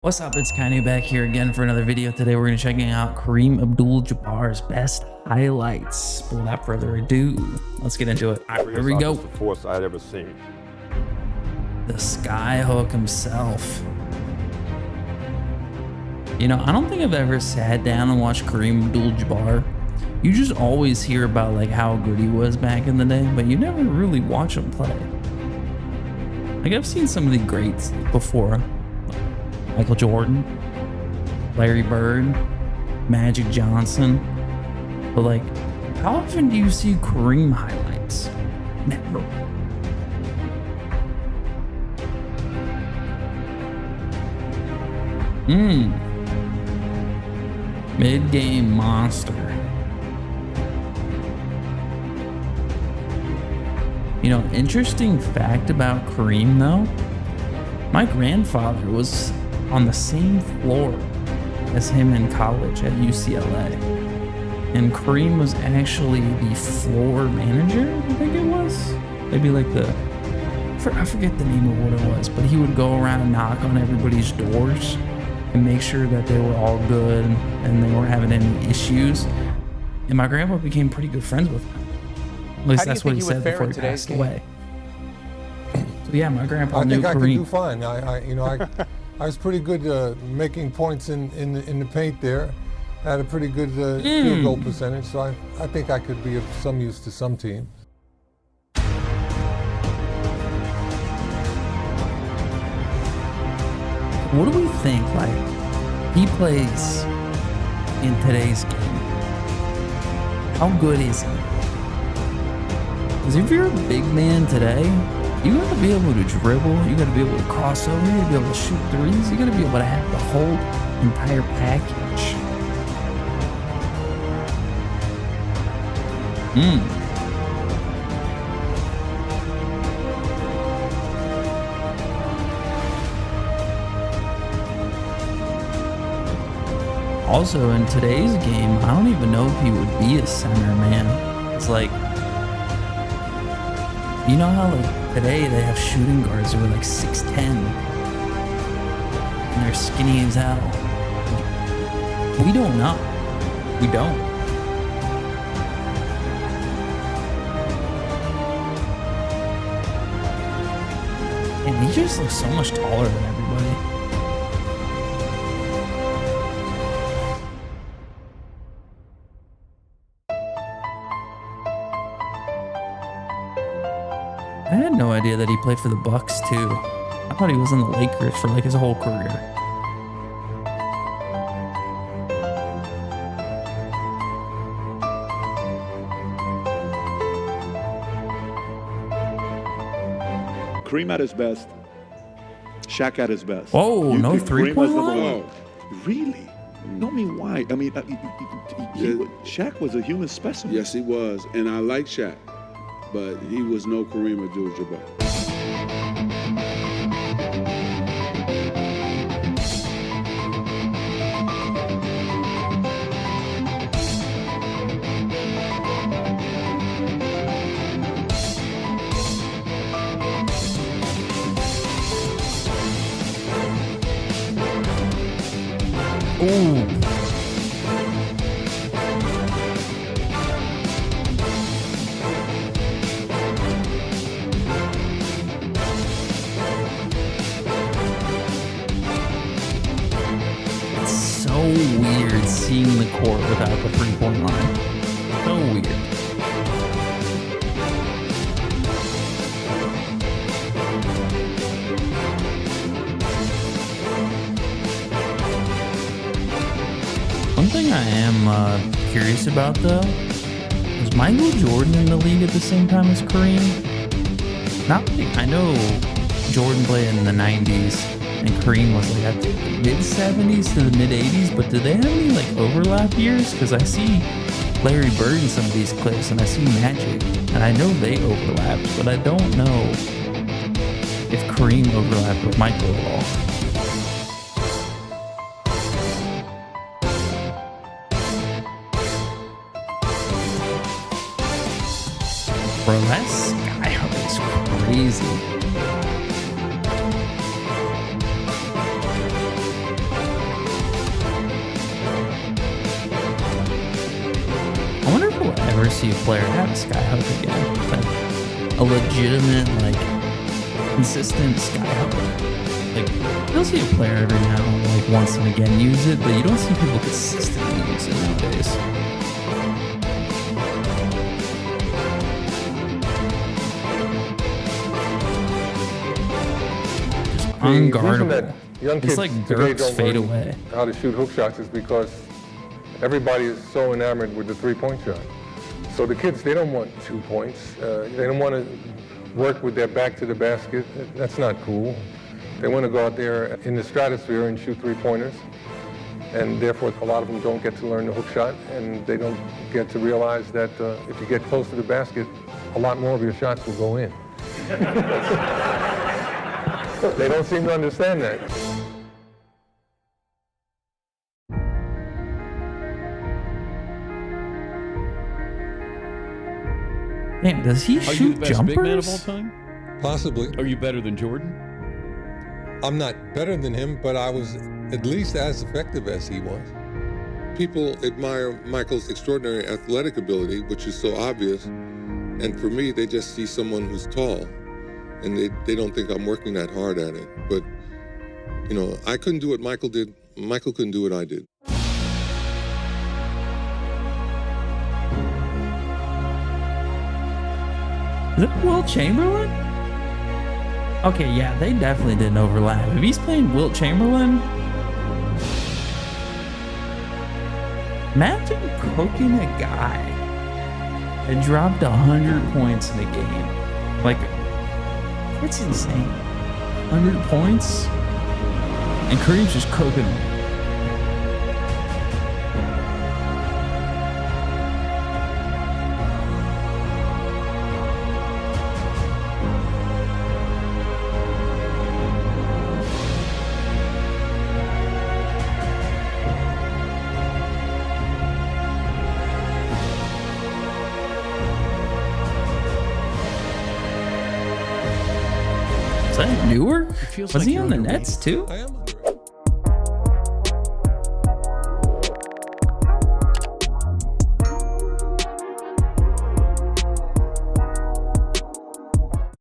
What's up, it's Kanye back here again for another video. Today we're going to be checking out Kareem Abdul-Jabbar's best highlights. But without further ado, let's get into it. All right, here we go. The force I'd ever seen. The Skyhook himself. You know, I don't think I've ever sat down and watched Kareem Abdul-Jabbar. You just always hear about like how good he was back in the day, but you never really watch him play. Like, I've seen some of the greats before. Michael Jordan, Larry Bird, Magic Johnson. But like, how often do you see Kareem highlights? Never. Mid-game monster. You know, interesting fact about Kareem though, my grandfather was on the same floor as him in college at UCLA. And Kareem was actually the floor manager, I think it was. Maybe like I forget the name of what it was, but he would go around and knock on everybody's doors and make sure that they were all good and they weren't having any issues. And my grandpa became pretty good friends with him. At least that's what he said before he passed away. So yeah, my grandpa knew Kareem. I think I could do fine. I was pretty good making points in the paint there. I had a pretty good field goal percentage, so I think I could be of some use to some teams. What do we think, like, he plays in today's game? How good is he? Because if you're a big man today, you got to be able to dribble, you got to be able to cross over, you got to be able to shoot threes, you got to be able to have the whole entire package. Also, in today's game, I don't even know if he would be a center, man. It's like, you know how like today they have shooting guards who are like 6'10", and they're skinny as hell. We don't know. We don't. And he just looks so much taller than everybody. I had no idea that he played for the Bucks too. I thought he was in the Lakers for like his whole career. Kareem at his best. Shaq at his best. Oh, no three-point line? Really? I mean, why? I mean, Shaq was a human specimen. Yes, he was, and I like Shaq. But he was no Kareem Abdul-Jabbar. Ooh. So weird seeing the court without the three-point line. So weird. One thing I am curious about though, was Michael Jordan in the league at the same time as Kareem? Not really. I know Jordan played in the 90s. And Kareem was like, I think mid-70s to the mid-80s, but did they have any like overlap years? Because I see Larry Bird in some of these clips, and I see Magic, and I know they overlapped, but I don't know if Kareem overlapped with Michael at all. Bro, that Skyhook is crazy. see a player have a skyhook again. Like a legitimate, like consistent skyhook. Like you'll see a player every now and like once and again use it, but you don't see people consistently use it nowadays. Unguardable. Young kids It's like today Dirk's don't fade learn away. how to shoot hook shots is because everybody is so enamored with the three-point shot. So the kids, they don't want 2 points. They don't want to work with their back to the basket. That's not cool. They want to go out there in the stratosphere and shoot three-pointers. And therefore, a lot of them don't get to learn the hook shot, and they don't get to realize that if you get close to the basket, a lot more of your shots will go in. They don't seem to understand that. Man, does he Are you shoot the best big man of all jumpers? time? Possibly. Are you better than Jordan? I'm not better than him, but I was at least as effective as he was. People admire Michael's extraordinary athletic ability, which is so obvious. And for me, they just see someone who's tall, and they don't think I'm working that hard at it. But, you know, I couldn't do what Michael did. Michael couldn't do what I did. Is it Wilt Chamberlain? Okay, yeah, they definitely didn't overlap. If he's playing Wilt Chamberlain, imagine cooking a guy that dropped 100 points in a game. Like, that's insane. 100 points, and Kareem's just cooking him. Is that Newark? It feels Was like he you're on the underrated. Nets too? I am.